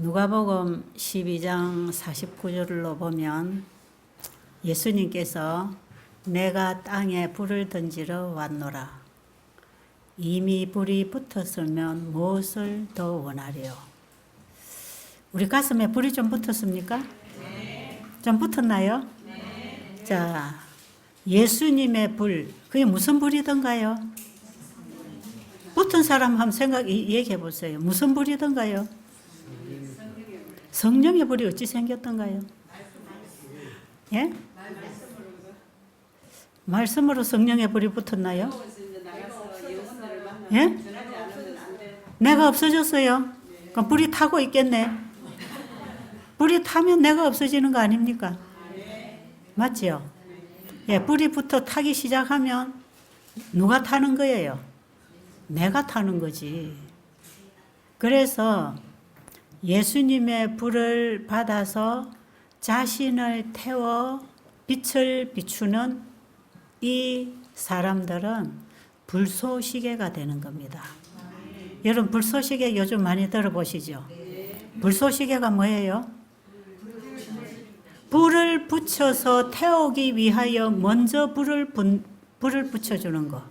누가복음 12장 49절로 보면 예수님께서 내가 땅에 불을 던지러 왔노라. 이미 불이 붙었으면 무엇을 더 원하리요? 우리 가슴에 불이 좀 붙었습니까? 네. 좀 붙었나요? 네. 자, 예수님의 불, 그게 무슨 불이던가요? 붙은 사람 한번 얘기해 보세요. 무슨 불이던가요? 성령의 불이 어찌 생겼던가요? 예? 말씀으로 성령의 불이 붙었나요? 예? 내가 없어졌어요. 그럼 불이 타고 있겠네. 불이 타면 내가 없어지는 거 아닙니까? 맞죠? 예, 불이 붙어 타기 시작하면 누가 타는 거예요? 내가 타는 거지. 그래서 예수님의 불을 받아서 자신을 태워 빛을 비추는 이 사람들은 불쏘시개가 되는 겁니다. 여러분 불쏘시개 요즘 많이 들어보시죠? 불쏘시개가 뭐예요? 불을 붙여서 태우기 위하여 먼저 불을 붙여주는 거.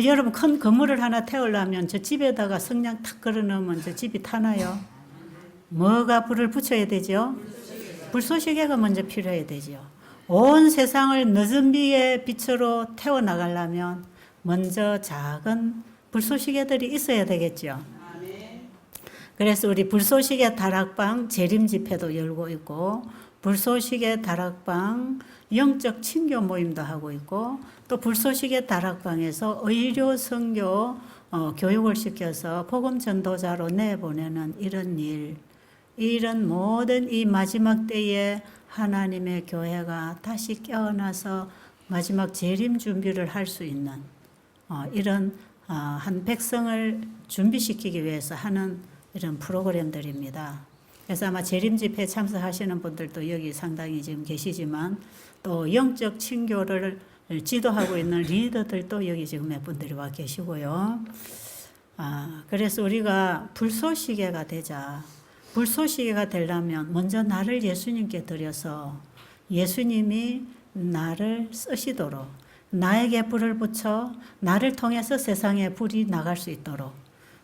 여러분 큰 건물을 하나 태우려면 저 집에다가 성냥 탁 걸어놓으면 저 집이 타나요? 뭐가 불을 붙여야 되죠? 불쏘시개가 먼저 필요해야 되죠. 온 세상을 늦은 비의 빛으로 태워나가려면 먼저 작은 불쏘시개들이 있어야 되겠죠. 그래서 우리 불쏘시개 다락방 재림 집회도 열고 있고 불쏘시개 다락방 영적 친교 모임도 하고 있고 또 불쏘시개 다락방에서 의료 선교 교육을 시켜서 복음 전도자로 내보내는 이런 일, 이런 모든 이 마지막 때에 하나님의 교회가 다시 깨어나서 마지막 재림 준비를 할 수 있는 이런 한 백성을 준비시키기 위해서 하는 이런 프로그램들입니다. 그래서 아마 재림 집회 참석하시는 분들도 여기 상당히 지금 계시지만 또 영적 친교를 지도하고 있는 리더들도 여기 지금 몇 분들이 와 계시고요. 그래서 우리가 불쏘시개가 되자. 불쏘시개가 되려면 먼저 나를 예수님께 드려서 예수님이 나를 쓰시도록 나에게 불을 붙여 나를 통해서 세상에 불이 나갈 수 있도록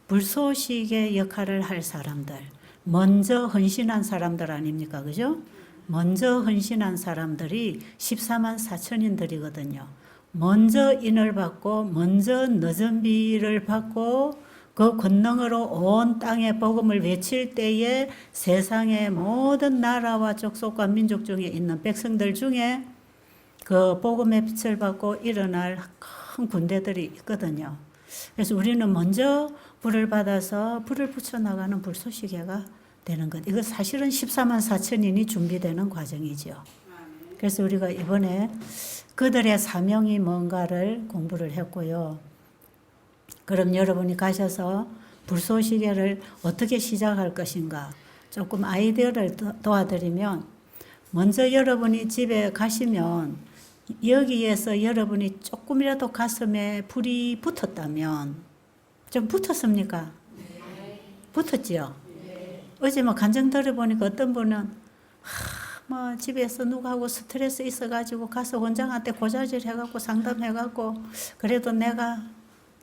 불쏘시개 역할을 할 사람들, 먼저 헌신한 사람들 아닙니까? 그죠? 먼저 헌신한 사람들이 14만 4천인들이거든요. 먼저 인을 받고 먼저 늦은 비를 받고 그 권능으로 온 땅에 복음을 외칠 때에 세상의 모든 나라와 족속과 민족 중에 있는 백성들 중에 그 복음의 빛을 받고 일어날 큰 군대들이 있거든요. 그래서 우리는 먼저 불을 받아서 불을 붙여나가는 불쏘시개가 되는 것. 이거 사실은 14만 4천인이 준비되는 과정이죠. 그래서 우리가 이번에 그들의 사명이 뭔가를 공부를 했고요. 그럼 여러분이 가셔서 불쏘시개를 어떻게 시작할 것인가 조금 아이디어를 도와드리면 먼저 여러분이 집에 가시면 여기에서 여러분이 조금이라도 가슴에 불이 붙었다면 좀 붙었습니까? 네. 붙었지요? 네. 어제 뭐 간증 들어보니까 어떤 분은 뭐 집에서 누구하고 스트레스 있어가지고 가서 원장한테 고자질 해갖고 상담해갖고 그래도 내가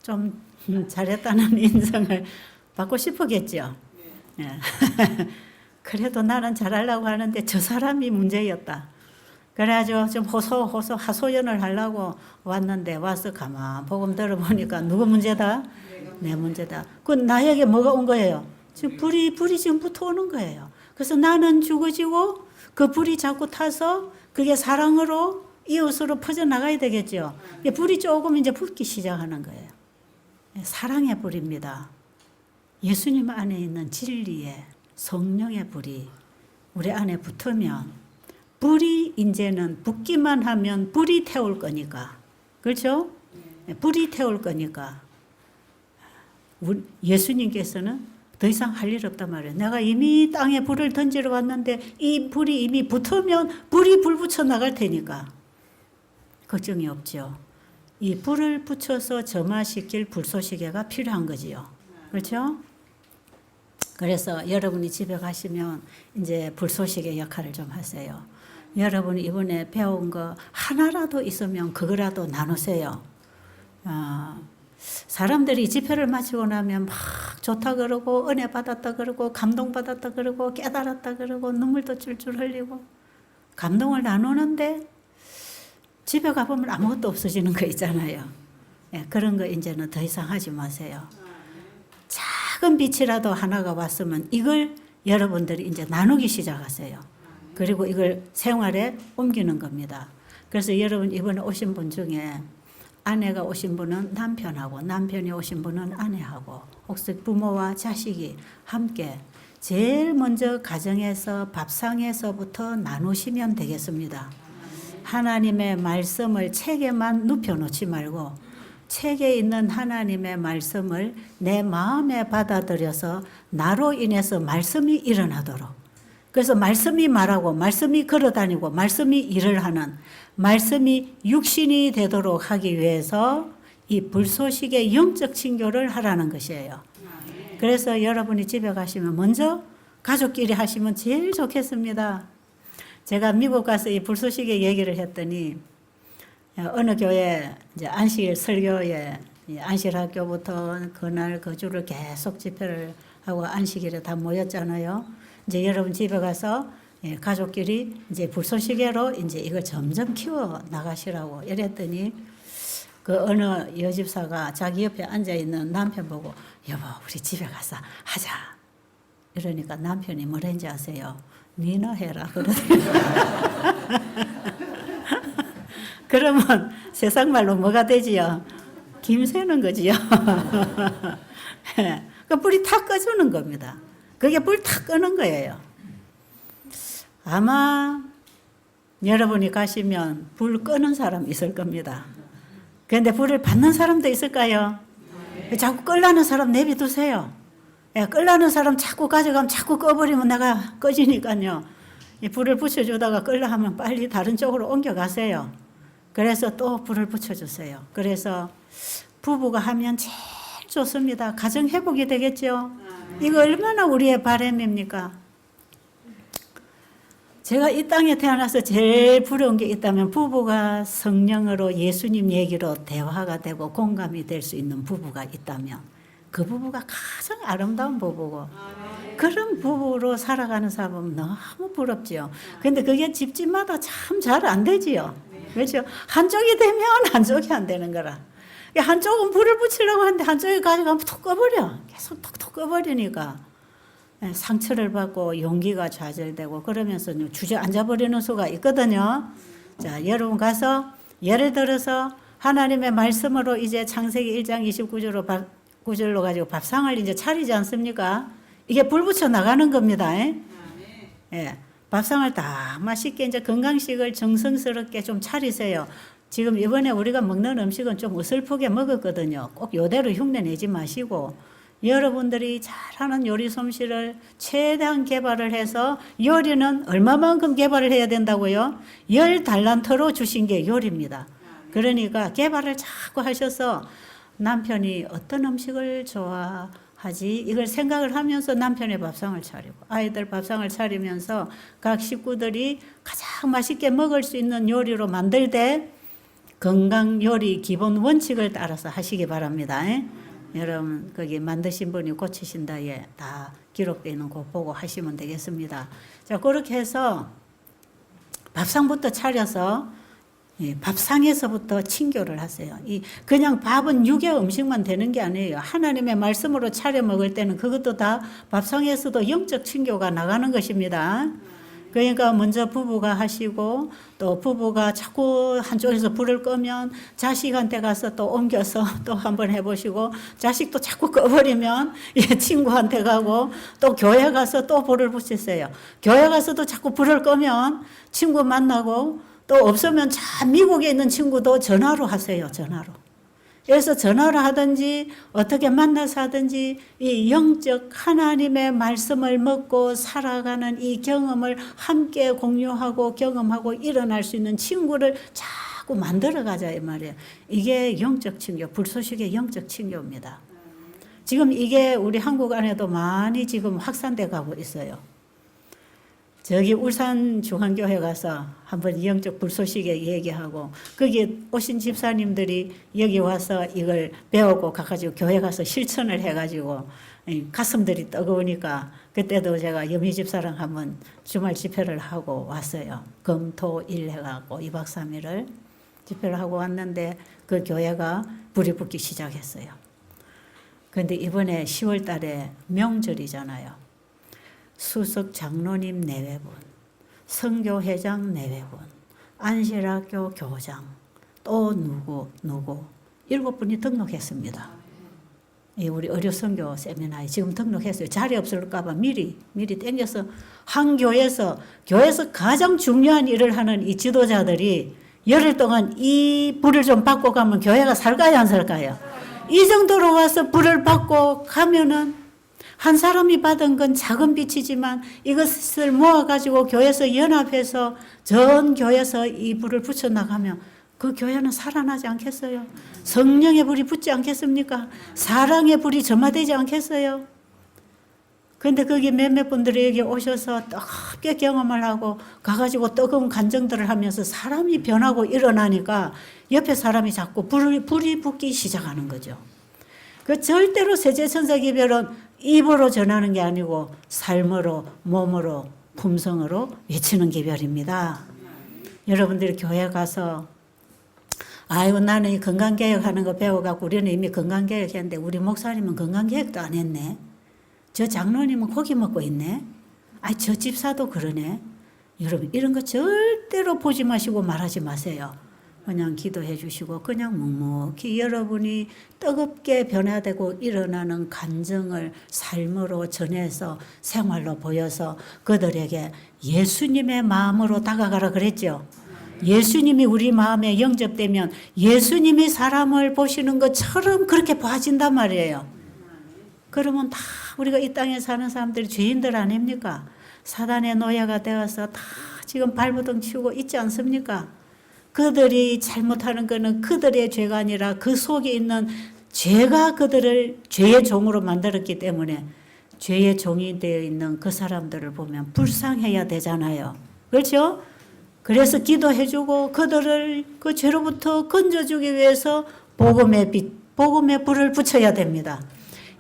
좀 잘했다는 인정을 받고 싶었겠죠. 네. 그래도 나는 잘하려고 하는데 저 사람이 문제였다. 그래가지고 좀 하소연을 하려고 왔는데 와서 가만 복음 들어보니까 누구 문제다? 내 문제다. 그 나에게 뭐가 온 거예요? 지금 불이 지금 붙어오는 거예요. 그래서 나는 죽어지고 그 불이 자꾸 타서 그게 사랑으로 이웃으로 퍼져나가야 되겠죠. 불이 조금 이제 붙기 시작하는 거예요. 사랑의 불입니다. 예수님 안에 있는 진리의 성령의 불이 우리 안에 붙으면 불이 이제는 붙기만 하면 불이 태울 거니까. 그렇죠? 불이 태울 거니까. 예수님께서는 더 이상 할 일 없단 말이에요. 내가 이미 땅에 불을 던지러 왔는데 이 불이 이미 붙으면 불이 불 붙여 나갈 테니까. 걱정이 없죠. 이 불을 붙여서 점화시킬 불쏘시개가 필요한 거지요. 그렇죠? 그래서 여러분이 집에 가시면 이제 불쏘시개 역할을 좀 하세요. 여러분이 이번에 배운 거 하나라도 있으면 그거라도 나누세요. 사람들이 집회를 마치고 나면 막 좋다 그러고 은혜 받았다 그러고 감동 받았다 그러고 깨달았다 그러고 눈물도 줄줄 흘리고 감동을 나누는데 집에 가보면 아무것도 없어지는 거 있잖아요. 예, 그런 거 이제는 더 이상 하지 마세요. 작은 빛이라도 하나가 왔으면 이걸 여러분들이 이제 나누기 시작하세요. 그리고 이걸 생활에 옮기는 겁니다. 그래서 여러분 이번에 오신 분 중에 아내가 오신 분은 남편하고 남편이 오신 분은 아내하고 혹시 부모와 자식이 함께 제일 먼저 가정에서 밥상에서부터 나누시면 되겠습니다. 하나님의 말씀을 책에만 눕혀놓지 말고 책에 있는 하나님의 말씀을 내 마음에 받아들여서 나로 인해서 말씀이 일어나도록, 그래서 말씀이 말하고 말씀이 걸어다니고 말씀이 일을 하는 말씀이 육신이 되도록 하기 위해서 이 불쏘시개 영적 친교를 하라는 것이에요. 그래서 여러분이 집에 가시면 먼저 가족끼리 하시면 제일 좋겠습니다. 제가 미국 가서 이 불쏘시개 얘기를 했더니 어느 교회 이제 안식 설교에 안식학교부터 그날 그 주를 계속 집회를 하고 안식일에 다 모였잖아요. 이제 여러분 집에 가서 가족끼리 이제 불쏘시개로 이제 이걸 점점 키워 나가시라고 이랬더니 그 어느 여집사가 자기 옆에 앉아 있는 남편 보고 여보 우리 집에 가서 하자 이러니까 남편이 뭐랬는지 아세요? 니나 해라 그러더라고요. 그러면 세상 말로 뭐가 되지요? 김새는 거지요. 그 불이 탁 꺼주는 겁니다. 그게 불 탁 끄는 거예요. 아마 여러분이 가시면 불 끄는 사람 있을 겁니다. 그런데 불을 받는 사람도 있을까요? 자꾸 끌라는 사람 내비두세요. 끌라는 사람 자꾸 가져가면 자꾸 꺼버리면 내가 꺼지니까요. 이 불을 붙여주다가 끌라 하면 빨리 다른 쪽으로 옮겨가세요. 그래서 또 불을 붙여주세요. 그래서 부부가 하면 제일 좋습니다. 가정 회복이 되겠죠. 이거 얼마나 우리의 바람입니까? 제가 이 땅에 태어나서 제일 부러운 게 있다면 부부가 성령으로 예수님 얘기로 대화가 되고 공감이 될 수 있는 부부가 있다면 그 부부가 가장 아름다운 부부고 그런 부부로 살아가는 사람은 너무 부럽지요. 근데 그게 집집마다 참 잘 안 되지요. 그렇죠? 한쪽이 되면 한쪽이 안 되는 거라. 한쪽은 불을 붙이려고 하는데 한쪽이 가져가면 톡 꺼버려. 계속 톡톡 꺼버리니까 상처를 받고 용기가 좌절되고 그러면서 주저앉아버리는 수가 있거든요. 자, 여러분 가서 예를 들어서 하나님의 말씀으로 이제 창세기 1장 29절로 가지고 밥상을 이제 차리지 않습니까? 이게 불 붙여 나가는 겁니다. 예. 밥상을 다 맛있게 이제 건강식을 정성스럽게 좀 차리세요. 지금 이번에 우리가 먹는 음식은 좀 어설프게 먹었거든요. 꼭 요대로 흉내 내지 마시고 여러분들이 잘하는 요리 솜씨를 최대한 개발을 해서 요리는 얼마만큼 개발을 해야 된다고요? 10달란트로 주신 게 요리입니다. 그러니까 개발을 자꾸 하셔서 남편이 어떤 음식을 좋아하지 이걸 생각을 하면서 남편의 밥상을 차리고 아이들 밥상을 차리면서 각 식구들이 가장 맛있게 먹을 수 있는 요리로 만들 때 건강 요리 기본 원칙을 따라서 하시기 바랍니다. 여러분 거기 만드신 분이 고치신다 다 기록되어 있는 거 보고 하시면 되겠습니다. 자, 그렇게 해서 밥상부터 차려서 밥상에서부터 친교를 하세요. 그냥 밥은 육의 음식만 되는 게 아니에요. 하나님의 말씀으로 차려 먹을 때는 그것도 다 밥상에서도 영적 친교가 나가는 것입니다. 그러니까 먼저 부부가 하시고 또 부부가 자꾸 한쪽에서 불을 끄면 자식한테 가서 또 옮겨서 또 한번 해보시고 자식도 자꾸 꺼버리면 친구한테 가고 또 교회 가서 또 불을 붙이세요. 교회 가서도 자꾸 불을 끄면 친구 만나고 또 없으면 미국에 있는 친구도 전화로 하세요. 전화로. 그래서 전화로 하든지 어떻게 만나서 하든지 이 영적 하나님의 말씀을 먹고 살아가는 이 경험을 함께 공유하고 경험하고 일어날 수 있는 친구를 자꾸 만들어 가자 이 말이에요. 이게 영적 친교, 불쏘시개 영적 친교입니다. 지금 이게 우리 한국 안에도 많이 지금 확산돼 가고 있어요. 저기 울산 중앙교회 가서 한번 영적 불쏘시개 얘기하고 거기 오신 집사님들이 여기 와서 이걸 배우고 가가지고 교회 가서 실천을 해가지고 가슴들이 뜨거우니까 그때도 제가 여미 집사랑 한번 주말 집회를 하고 왔어요. 금, 토, 일 해갖고 2박 3일을 집회를 하고 왔는데 그 교회가 불이 붙기 시작했어요. 그런데 이번에 10월 달에 명절이잖아요. 수석 장로님 내외분, 선교회장 내외분, 안실학교 교장, 또 누구 7분이 등록했습니다. 우리 의료선교 세미나에 지금 등록했어요. 자리 없을까봐 미리 땡겨서 한 교회에서 가장 중요한 일을 하는 이 지도자들이 열흘 동안 이 불을 좀 받고 가면 교회가 살까요, 안 살까요? 이 정도로 와서 불을 받고 가면은 한 사람이 받은 건 작은 빛이지만 이것을 모아가지고 교회에서 연합해서 전 교회에서 이 불을 붙여나가면 그 교회는 살아나지 않겠어요? 성령의 불이 붙지 않겠습니까? 사랑의 불이 점화되지 않겠어요? 그런데 거기 몇몇 분들이 여기 오셔서 뜨겁게 경험을 하고 가가지고 뜨거운 간증들을 하면서 사람이 변하고 일어나니까 옆에 사람이 자꾸 불이 붙기 시작하는 거죠. 그 절대로 세제천사기별은 입으로 전하는 게 아니고 삶으로, 몸으로, 품성으로 외치는 기별입니다. 여러분들이 교회 가서 아이고 나는 이 건강개혁하는 거 배워갖고 우리는 이미 건강개혁 했는데 우리 목사님은 건강개혁도 안 했네. 저 장로님은 고기 먹고 있네. 아이 저 집사도 그러네. 여러분 이런 거 절대로 보지 마시고 말하지 마세요. 그냥 기도해 주시고 그냥 묵묵히 여러분이 뜨겁게 변화되고 일어나는 간증을 삶으로 전해서 생활로 보여서 그들에게 예수님의 마음으로 다가가라 그랬죠. 예수님이 우리 마음에 영접되면 예수님이 사람을 보시는 것처럼 그렇게 봐진단 말이에요. 그러면 다 우리가 이 땅에 사는 사람들이 죄인들 아닙니까? 사단의 노예가 되어서 다 지금 발버둥 치우고 있지 않습니까? 그들이 잘못하는 것은 그들의 죄가 아니라 그 속에 있는 죄가 그들을 죄의 종으로 만들었기 때문에 죄의 종이 되어 있는 그 사람들을 보면 불쌍해야 되잖아요. 그렇죠? 그래서 기도해주고 그들을 그 죄로부터 건져주기 위해서 복음의 빛, 복음의 불을 붙여야 됩니다.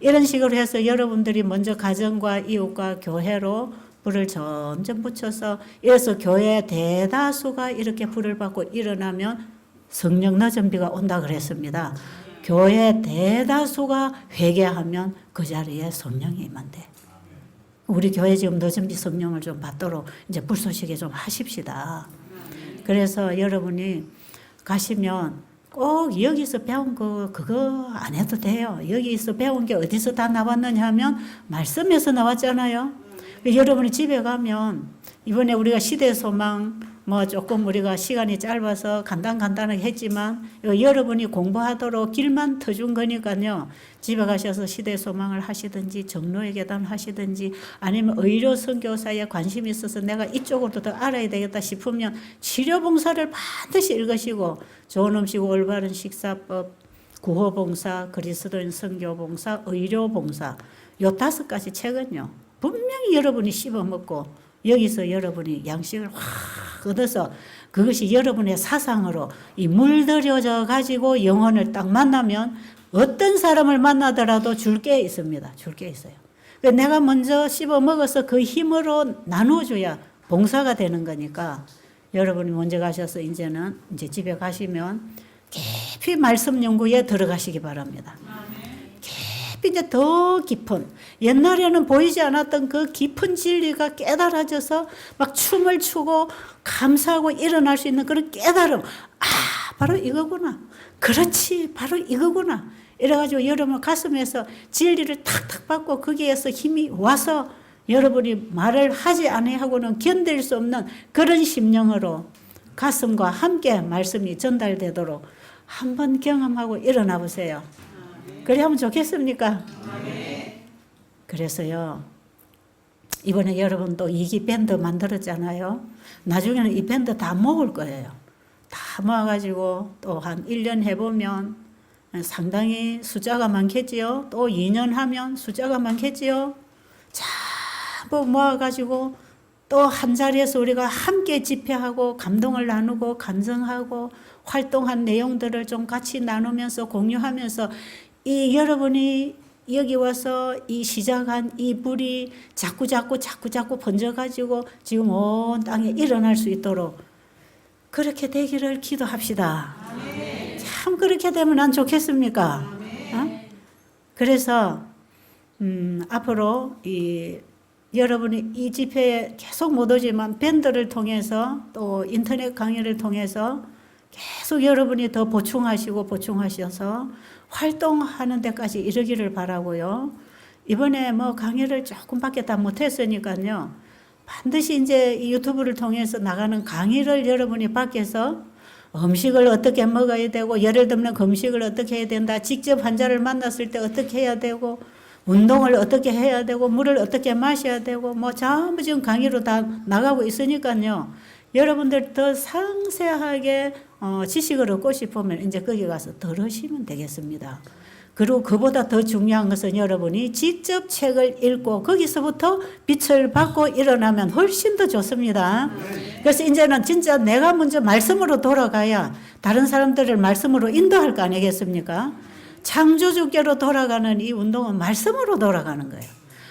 이런 식으로 해서 여러분들이 먼저 가정과 이웃과 교회로 불을 점점 붙여서 이래서 교회 대다수가 이렇게 불을 받고 일어나면 성령 늦은 비가 온다 그랬습니다. 교회 대다수가 회개하면 그 자리에 성령이 임한대. 우리 교회 지금 늦은 비 성령을 좀 받도록 이제 불쏘시개 좀 하십시다. 그래서 여러분이 가시면 꼭 여기서 배운 거 그거 안 해도 돼요. 여기서 배운 게 어디서 다 나왔느냐 하면 말씀에서 나왔잖아요. 여러분이 집에 가면 이번에 우리가 시대 소망 뭐 조금 우리가 시간이 짧아서 간단하게 했지만 여러분이 공부하도록 길만 터준 거니까요. 집에 가셔서 시대 소망을 하시든지 정로의 계단 하시든지 아니면 의료 선교사에 관심이 있어서 내가 이쪽으로도 더 알아야 되겠다 싶으면 치료봉사를 반드시 읽으시고 좋은 음식 올바른 식사법 구호봉사 그리스도인 선교봉사 의료봉사 요 5가지 책은요. 분명히 여러분이 씹어먹고 여기서 여러분이 양식을 확 얻어서 그것이 여러분의 사상으로 이 물들여져 가지고 영혼을 딱 만나면 어떤 사람을 만나더라도 줄 게 있습니다. 줄 게 있어요. 내가 먼저 씹어먹어서 그 힘으로 나눠줘야 봉사가 되는 거니까 여러분이 먼저 가셔서 이제는 이제 집에 가시면 깊이 말씀 연구에 들어가시기 바랍니다. 깊이 이제 더 깊은 옛날에는 보이지 않았던 그 깊은 진리가 깨달아져서 막 춤을 추고 감사하고 일어날 수 있는 그런 깨달음. 아, 바로 이거구나. 그렇지, 바로 이거구나. 이래가지고 여러분 가슴에서 진리를 탁탁 받고 거기에서 힘이 와서 여러분이 말을 하지 아니하고는 견딜 수 없는 그런 심령으로 가슴과 함께 말씀이 전달되도록 한번 경험하고 일어나 보세요. 그래 하면 좋겠습니까? 그래서요, 이번에 여러분 또 이기 밴드 만들었잖아요. 나중에는 이 밴드 다 모을 거예요. 다 모아가지고 또 한 1년 해보면 상당히 숫자가 많겠지요. 또 2년 하면 숫자가 많겠지요. 전부 모아가지고 또 한 자리에서 우리가 함께 집회하고 감동을 나누고 감정하고 활동한 내용들을 좀 같이 나누면서 공유하면서 이 여러분이 여기 와서 이 시작한 이 불이 자꾸 번져가지고 지금 온 땅에 일어날 수 있도록 그렇게 되기를 기도합시다. 참 그렇게 되면 난 좋겠습니까? 어? 그래서 앞으로 여러분이 이 집회에 계속 못 오지만 밴드를 통해서 또 인터넷 강의를 통해서 계속 여러분이 더 보충하셔서 활동하는 데까지 이르기를 바라고요. 이번에 뭐 강의를 조금밖에 다 못했으니까요. 반드시 이제 이 유튜브를 통해서 나가는 강의를 여러분이 밖에서 음식을 어떻게 먹어야 되고 예를 들면 금식을 어떻게 해야 된다. 직접 환자를 만났을 때 어떻게 해야 되고 운동을 어떻게 해야 되고 물을 어떻게 마셔야 되고 뭐 전부 지금 강의로 다 나가고 있으니까요. 여러분들 더 상세하게 지식을 얻고 싶으면 이제 거기 가서 들으시면 되겠습니다. 그리고 그보다 더 중요한 것은 여러분이 직접 책을 읽고 거기서부터 빛을 받고 일어나면 훨씬 더 좋습니다. 그래서 이제는 진짜 내가 먼저 말씀으로 돌아가야 다른 사람들을 말씀으로 인도할 거 아니겠습니까? 창조주께로 돌아가는 이 운동은 말씀으로 돌아가는 거예요.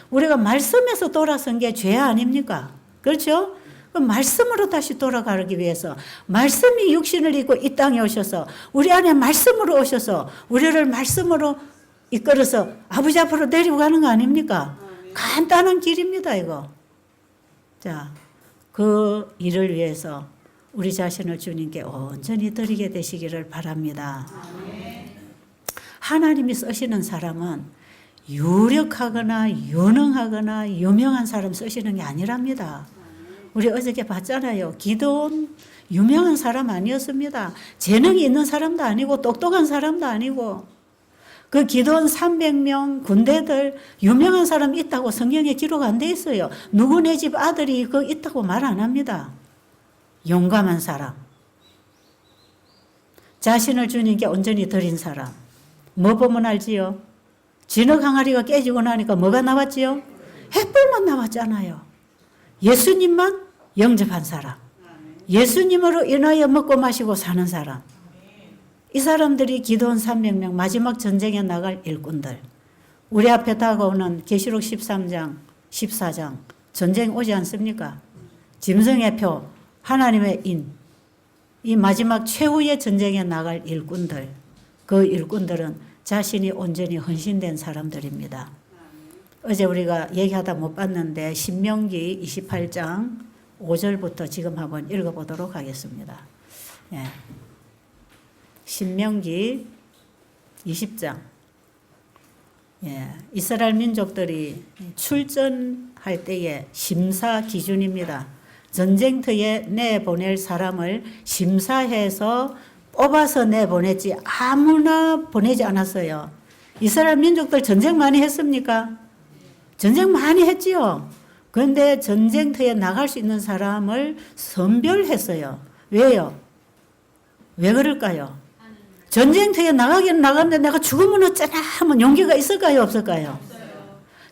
우리가 말씀에서 돌아선 게 죄 아닙니까? 그렇죠? 그 말씀으로 다시 돌아가기 위해서 말씀이 육신을 입고 이 땅에 오셔서 우리 안에 말씀으로 오셔서 우리를 말씀으로 이끌어서 아버지 앞으로 데리고 가는 거 아닙니까? 간단한 길입니다, 이거. 자, 그 일을 위해서 우리 자신을 주님께 온전히 드리게 되시기를 바랍니다. 하나님이 쓰시는 사람은 유력하거나 유능하거나 유명한 사람 쓰시는 게 아니랍니다. 우리 어저께 봤잖아요. 기도원 유명한 사람 아니었습니다. 재능이 있는 사람도 아니고 똑똑한 사람도 아니고 그 기도원 300명 군대들 유명한 사람 있다고 성경에 기록 안 돼 있어요. 누구네 집 아들이 그 있다고 말 안 합니다. 용감한 사람. 자신을 주님께 온전히 드린 사람. 뭐 보면 알지요? 진흙 항아리가 깨지고 나니까 뭐가 나왔지요? 햇불만 나왔잖아요. 예수님만 영접한 사람. 예수님으로 인하여 먹고 마시고 사는 사람. 이 사람들이 기도원 300명 마지막 전쟁에 나갈 일꾼들. 우리 앞에 다가오는 계시록 13장, 14장 전쟁 오지 않습니까? 짐승의 표, 하나님의 인. 이 마지막 최후의 전쟁에 나갈 일꾼들. 그 일꾼들은 자신이 온전히 헌신된 사람들입니다. 어제 우리가 얘기하다 못 봤는데 신명기 28장 5절부터 지금 한번 읽어보도록 하겠습니다. 예. 신명기 20장. 예. 이스라엘 민족들이 출전할 때의 심사 기준입니다. 전쟁터에 내보낼 사람을 심사해서 뽑아서 내보냈지 아무나 보내지 않았어요. 이스라엘 민족들 전쟁 많이 했습니까? 전쟁 많이 했지요. 그런데 전쟁터에 나갈 수 있는 사람을 선별했어요. 왜요? 왜 그럴까요? 전쟁터에 나가긴 나갔는데 내가 죽으면 어쩌나 하면 용기가 있을까요? 없을까요?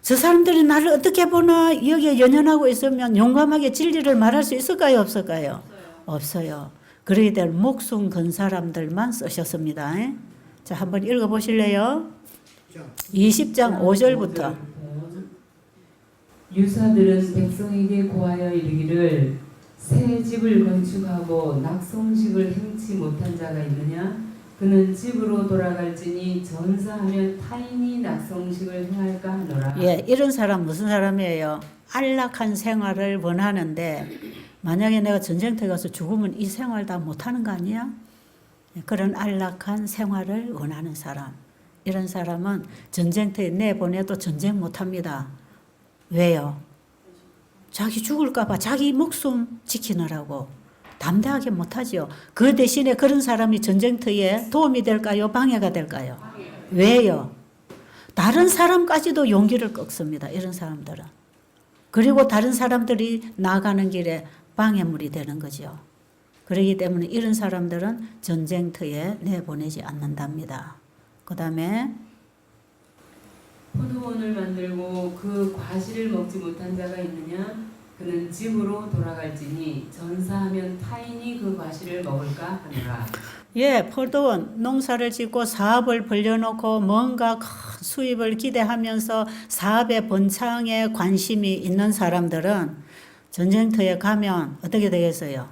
저 사람들이 나를 어떻게 보나 여기에 연연하고 있으면 용감하게 진리를 말할 수 있을까요? 없을까요? 없어요. 그러기 때문에 목숨 건 사람들만 쓰셨습니다. 자, 한번 읽어보실래요? 20장 5절부터. 유사들은 백성에게 고하여 이르기를 새 집을 건축하고 낙성식을 행치 못한 자가 있느냐? 그는 집으로 돌아갈지니 전사하면 타인이 낙성식을 행할까 하노라. 예, 이런 사람 무슨 사람이에요? 안락한 생활을 원하는데 만약에 내가 전쟁터에 가서 죽으면 이 생활 다 못하는 거 아니야? 그런 안락한 생활을 원하는 사람. 이런 사람은 전쟁터에 내보내도 전쟁 못합니다. 왜요? 자기 죽을까 봐 자기 목숨 지키느라고 담대하게 못하죠. 그 대신에 그런 사람이 전쟁터에 도움이 될까요? 방해가 될까요? 왜요? 다른 사람까지도 용기를 꺾습니다. 이런 사람들은. 그리고 다른 사람들이 나가는 길에 방해물이 되는 거죠. 그렇기 때문에 이런 사람들은 전쟁터에 내보내지 않는답니다. 그 다음에 포도원을 만들고 그 과실을 먹지 못한 자가 있느냐? 그는 집으로 돌아갈지니 전사하면 타인이 그 과실을 먹을까 하노라. 예, 포도원 농사를 짓고 사업을 벌려놓고 뭔가 큰 수입을 기대하면서 사업의 번창에 관심이 있는 사람들은 전쟁터에 가면 어떻게 되겠어요?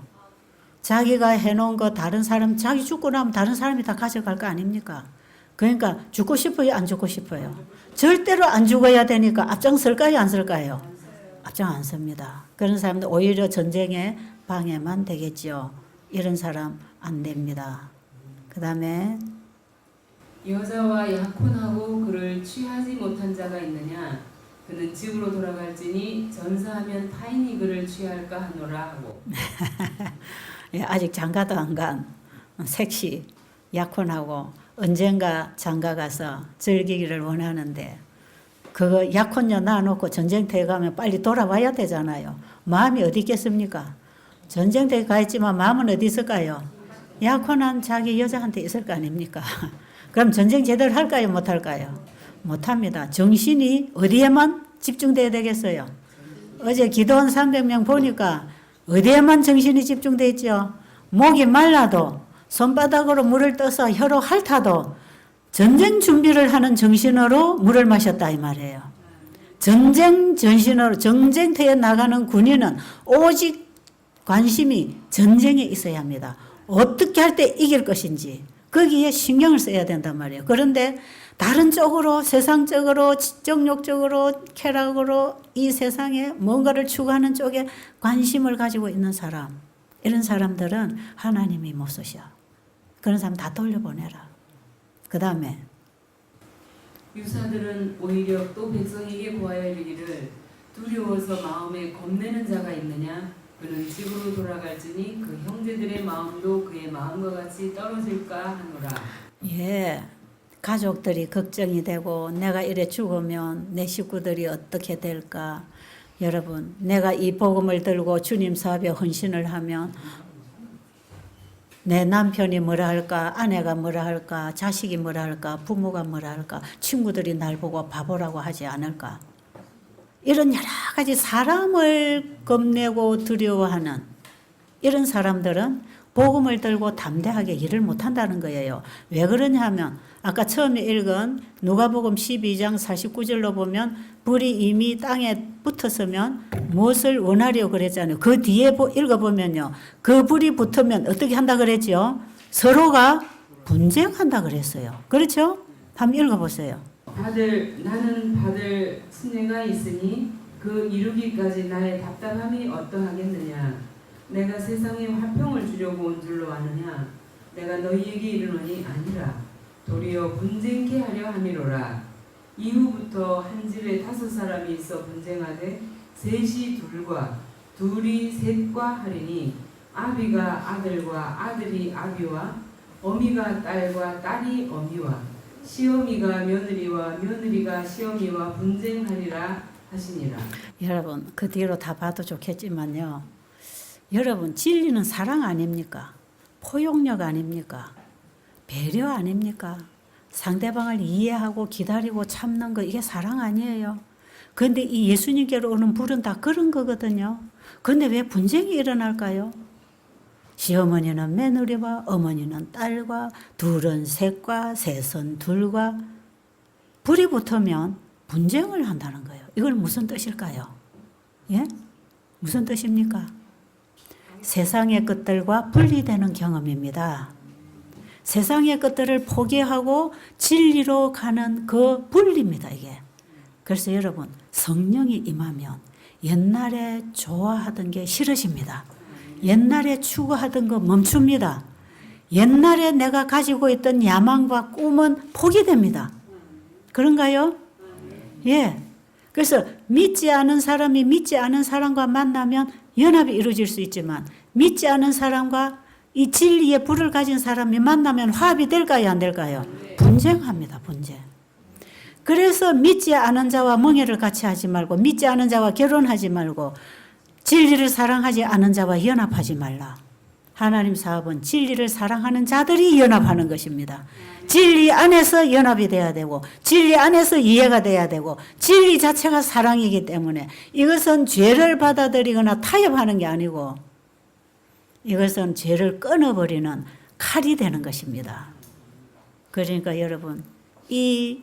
자기가 해놓은 거 다른 사람, 자기 죽고 나면 다른 사람이 다 가져갈 거 아닙니까? 그러니까 죽고 싶어요, 안 죽고 싶어요? 절대로 안 죽어야 되니까 앞장설까요, 안 설까요? 앞장 안 섭니다. 그런 사람들 오히려 전쟁에 방해만 되겠죠. 이런 사람 안 됩니다. 그 다음에 여자와 약혼하고 그를 취하지 못한 자가 있느냐? 그는 집으로 돌아갈지니 전사하면 타인이 그를 취할까 하노라 하고. 예, 아직 장가도 안 간 색시 약혼하고 언젠가 장가 가서 즐기기를 원하는데 그거 약혼녀 낳아놓고 전쟁터에 가면 빨리 돌아와야 되잖아요. 마음이 어디 있겠습니까? 전쟁터에 가 있지만 마음은 어디 있을까요? 약혼한 자기 여자한테 있을 거 아닙니까? 그럼 전쟁 제대로 할까요? 못할까요? 못합니다. 정신이 어디에만 집중돼야 되겠어요? 어제 기도원 300명 보니까 어디에만 정신이 집중돼 있죠? 목이 말라도 손바닥으로 물을 떠서 혀로 핥아도 전쟁 준비를 하는 정신으로 물을 마셨다 이 말이에요. 전쟁 정신으로 전쟁터에 나가는 군인은 오직 관심이 전쟁에 있어야 합니다. 어떻게 할 때 이길 것인지 거기에 신경을 써야 된단 말이에요. 그런데 다른 쪽으로 세상적으로 지적욕적으로 쾌락으로 이 세상에 뭔가를 추구하는 쪽에 관심을 가지고 있는 사람, 이런 사람들은 하나님이 못 쓰셔. 그런 사람 다 돌려보내라. 그 다음에 유사들은 오히려 또 백성에게 고하여 이르기를 두려워서 마음에 겁내는 자가 있느냐? 그는 집으로 돌아갈지니 그 형제들의 마음도 그의 마음과 같이 떨어질까 하노라. 예, 가족들이 걱정이 되고 내가 이래 죽으면 내 식구들이 어떻게 될까? 여러분, 내가 이 복음을 들고 주님 사업에 헌신을 하면 내 남편이 뭐라 할까? 아내가 뭐라 할까? 자식이 뭐라 할까? 부모가 뭐라 할까? 친구들이 날 보고 바보라고 하지 않을까? 이런 여러 가지 사람을 겁내고 두려워하는 이런 사람들은 복음을 들고 담대하게 일을 못한다는 거예요. 왜 그러냐 하면 아까 처음에 읽은 누가복음 12장 49절로 보면 불이 이미 땅에 붙었으면 무엇을 원하려고 그랬잖아요. 그 뒤에 읽어보면요. 그 불이 붙으면 어떻게 한다 그랬죠? 서로가 분쟁한다 그랬어요. 그렇죠? 한번 읽어보세요. 나는 받을 순례가 있으니 그 이루기까지 나의 답답함이 어떠하겠느냐? 내가 세상에 화평을 주려고 온 줄로 아느냐? 내가 너희에게 이르노니 아니라 도리어 분쟁케 하려 함이로라. 이후부터 한 집에 5사람이 있어 분쟁하되 셋이 둘과 둘이 셋과 하리니 아비가 아들과 아들이 아비와 어미가 딸과 딸이 어미와 시어미가 며느리와 며느리가 시어미와 분쟁하리라 하시니라. 여러분 그 뒤로 다 봐도 좋겠지만요. 여러분 진리는 사랑 아닙니까? 포용력 아닙니까? 배려 아닙니까? 상대방을 이해하고 기다리고 참는 거 이게 사랑 아니에요. 그런데 이 예수님께로 오는 불은 다 그런 거거든요. 그런데 왜 분쟁이 일어날까요? 시어머니는 며느리와 어머니는 딸과 둘은 셋과 셋은 둘과 불이 붙으면 분쟁을 한다는 거예요. 이걸 무슨 뜻일까요? 예? 무슨 뜻입니까? 세상의 것들과 분리되는 경험입니다. 세상의 것들을 포기하고 진리로 가는 그 분리입니다, 이게. 그래서 여러분, 성령이 임하면 옛날에 좋아하던 게 싫어집니다. 옛날에 추구하던 거 멈춥니다. 옛날에 내가 가지고 있던 야망과 꿈은 포기됩니다. 그런가요? 예. 그래서 믿지 않은 사람이 믿지 않은 사람과 만나면 연합이 이루어질 수 있지만 믿지 않은 사람과 이 진리의 불을 가진 사람이 만나면 화합이 될까요? 안 될까요? 분쟁합니다. 분쟁. 그래서 믿지 않은 자와 멍해를 같이 하지 말고 믿지 않은 자와 결혼하지 말고 진리를 사랑하지 않은 자와 연합하지 말라. 하나님 사업은 진리를 사랑하는 자들이 연합하는 것입니다. 진리 안에서 연합이 돼야 되고 진리 안에서 이해가 돼야 되고 진리 자체가 사랑이기 때문에 이것은 죄를 받아들이거나 타협하는 게 아니고 이것은 죄를 끊어버리는 칼이 되는 것입니다. 그러니까 여러분 이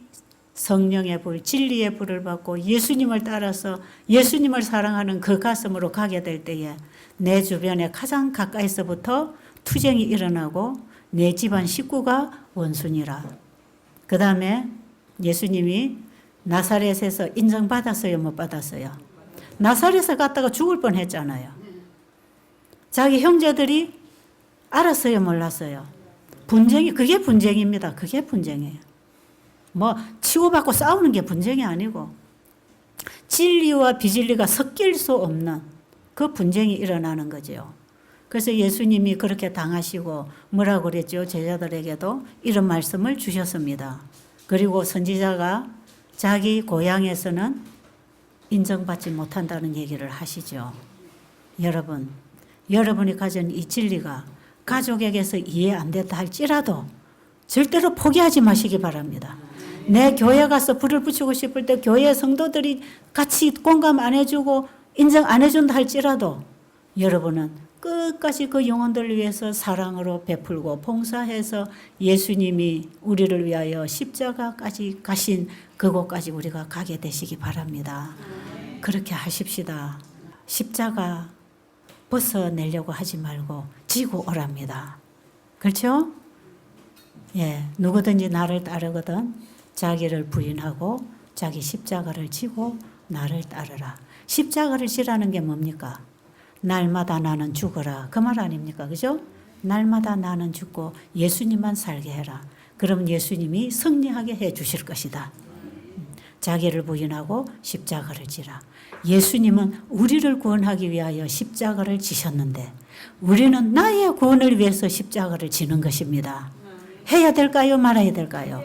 성령의 불, 진리의 불을 받고 예수님을 따라서 예수님을 사랑하는 그 가슴으로 가게 될 때에 내 주변에 가장 가까이서부터 투쟁이 일어나고 내 집안 식구가 원수니라. 그 다음에 예수님이 나사렛에서 인정받았어요, 못 받았어요? 나사렛에 갔다가 죽을 뻔했잖아요. 자기 형제들이 알았어요, 몰랐어요? 분쟁이, 그게 분쟁입니다. 그게 분쟁이에요. 뭐 치고받고 싸우는 게 분쟁이 아니고 진리와 비진리가 섞일 수 없는 그 분쟁이 일어나는 거죠. 그래서 예수님이 그렇게 당하시고 뭐라고 그랬죠? 제자들에게도 이런 말씀을 주셨습니다. 그리고 선지자가 자기 고향에서는 인정받지 못한다는 얘기를 하시죠. 여러분, 여러분이 가진 이 진리가 가족에게서 이해 안 됐다 할지라도 절대로 포기하지 마시기 바랍니다. 내 교회 가서 불을 붙이고 싶을 때 교회 성도들이 같이 공감 안 해주고 인정 안 해준다 할지라도 여러분은 끝까지 그 영혼들을 위해서 사랑으로 베풀고 봉사해서 예수님이 우리를 위하여 십자가까지 가신 그곳까지 우리가 가게 되시기 바랍니다. 그렇게 하십시다. 십자가 벗어내려고 하지 말고 지고 오랍니다. 그렇죠? 예, 누구든지 나를 따르거든 자기를 부인하고 자기 십자가를 지고 나를 따르라. 십자가를 지라는 게 뭡니까? 날마다 나는 죽어라. 그 말 아닙니까? 그죠? 날마다 나는 죽고 예수님만 살게 해라. 그럼 예수님이 승리하게 해 주실 것이다. 자기를 부인하고 십자가를 지라. 예수님은 우리를 구원하기 위하여 십자가를 지셨는데 우리는 나의 구원을 위해서 십자가를 지는 것입니다. 해야 될까요? 말아야 될까요?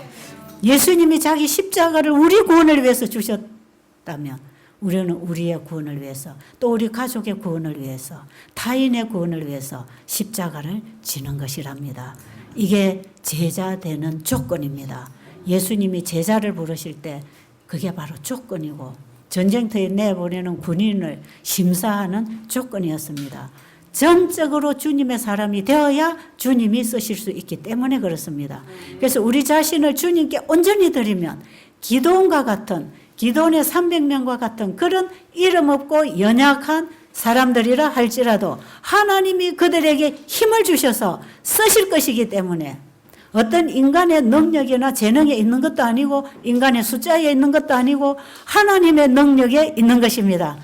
예수님이 자기 십자가를 우리 구원을 위해서 주셨다면 우리는 우리의 구원을 위해서 또 우리 가족의 구원을 위해서 타인의 구원을 위해서 십자가를 지는 것이랍니다. 이게 제자 되는 조건입니다. 예수님이 제자를 부르실 때 그게 바로 조건이고 전쟁터에 내보내는 군인을 심사하는 조건이었습니다. 전적으로 주님의 사람이 되어야 주님이 쓰실 수 있기 때문에 그렇습니다. 그래서 우리 자신을 주님께 온전히 드리면 기도원과 같은 기도원의 300명과 같은 그런 이름 없고 연약한 사람들이라 할지라도 하나님이 그들에게 힘을 주셔서 쓰실 것이기 때문에 어떤 인간의 능력이나 재능에 있는 것도 아니고 인간의 숫자에 있는 것도 아니고 하나님의 능력에 있는 것입니다.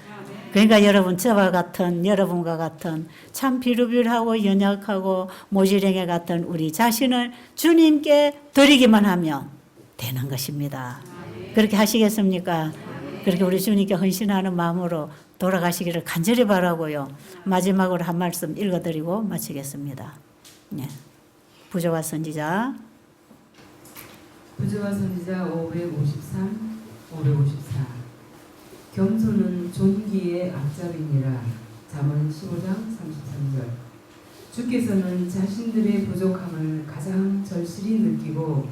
그러니까 여러분 저와 같은 여러분과 같은 참 비루비루하고 연약하고 모지랭이 같은 우리 자신을 주님께 드리기만 하면 되는 것입니다. 그렇게 하시겠습니까? 그렇게 우리 주님께 헌신하는 마음으로 돌아가시기를 간절히 바라고요. 마지막으로 한 말씀 읽어드리고 마치겠습니다. 네. 부조와 선지자. 부조와 선지자 553, 554. 겸손은 존귀의 앞잡이니라. 잠언 15장 33절. 주께서는 자신들의 부족함을 가장 절실히 느끼고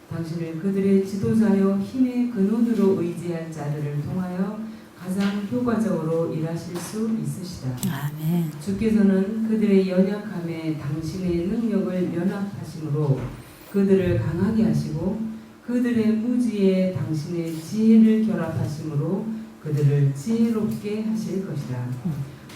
당신을 그들의 지도자여 힘의 근원으로 의지할 자들을 통하여 가장 효과적으로 일하실 수 있으시다. 아멘. 주께서는 그들의 연약함에 당신의 능력을 연합하심으로 그들을 강하게 하시고 그들의 무지에 당신의 지혜를 결합하심으로 그들을 지혜롭게 하실 것이다.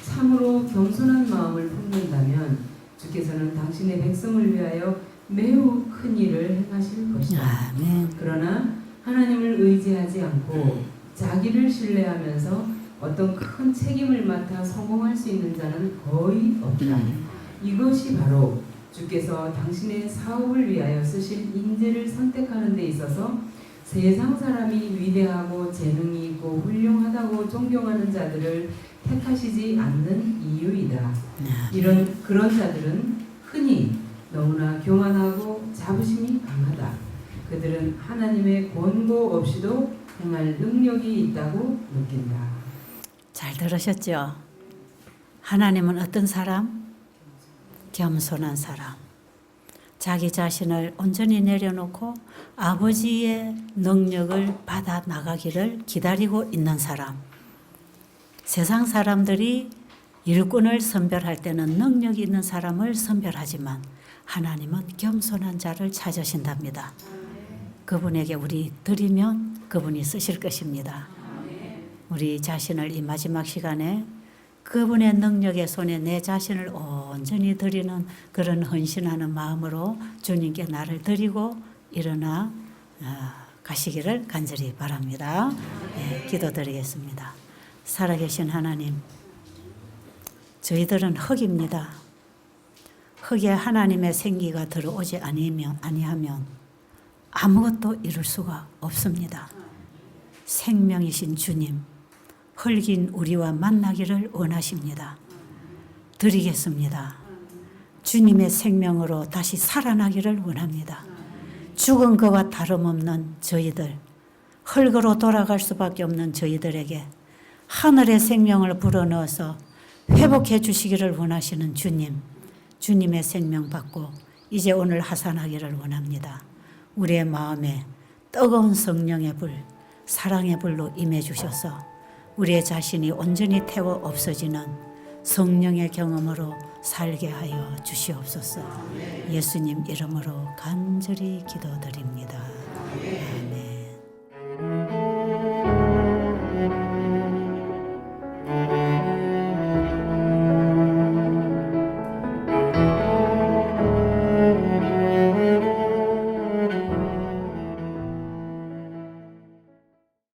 참으로 겸손한 마음을 품는다면 주께서는 당신의 백성을 위하여 매우 큰 일을 행하실 것이다. 아멘. 그러나 하나님을 의지하지 않고 자기를 신뢰하면서 어떤 큰 책임을 맡아 성공할 수 있는 자는 거의 없다. 이것이 바로 주께서 당신의 사업을 위하여 쓰실 인재를 선택하는 데 있어서 세상 사람이 위대하고 재능이 있고 훌륭하다고 존경하는 자들을 택하시지 않는 이유이다. 그런 자들은 흔히 너무나 교만하고 자부심이 강하다. 그들은 하나님의 권고 없이도 행할 능력이 있다고 느낀다. 잘 들으셨죠? 하나님은 어떤 사람? 겸손한 사람, 자기 자신을 온전히 내려놓고 아버지의 능력을 받아 나가기를 기다리고 있는 사람. 세상 사람들이 일꾼을 선별할 때는 능력 있는 사람을 선별하지만 하나님은 겸손한 자를 찾으신답니다. 그분에게 우리 드리면 그분이 쓰실 것입니다. 우리 자신을 이 마지막 시간에 그분의 능력의 손에 내 자신을 온전히 드리는 그런 헌신하는 마음으로 주님께 나를 드리고 일어나 가시기를 간절히 바랍니다. 네, 기도드리겠습니다. 살아계신 하나님, 저희들은 흙입니다. 흙에 하나님의 생기가 들어오지 아니하면 아무것도 이룰 수가 없습니다. 생명이신 주님, 흙인 우리와 만나기를 원하십니다. 드리겠습니다. 주님의 생명으로 다시 살아나기를 원합니다. 죽은 것과 다름없는 저희들, 흙으로 돌아갈 수밖에 없는 저희들에게 하늘의 생명을 불어넣어서 회복해 주시기를 원하시는 주님, 주님의 생명 받고 이제 오늘 하산하기를 원합니다. 우리의 마음에 뜨거운 성령의 불, 사랑의 불로 임해 주셔서 우리의 자신이 온전히 태워 없어지는 성령의 경험으로 살게 하여 주시옵소서. 예수님 이름으로 간절히 기도드립니다.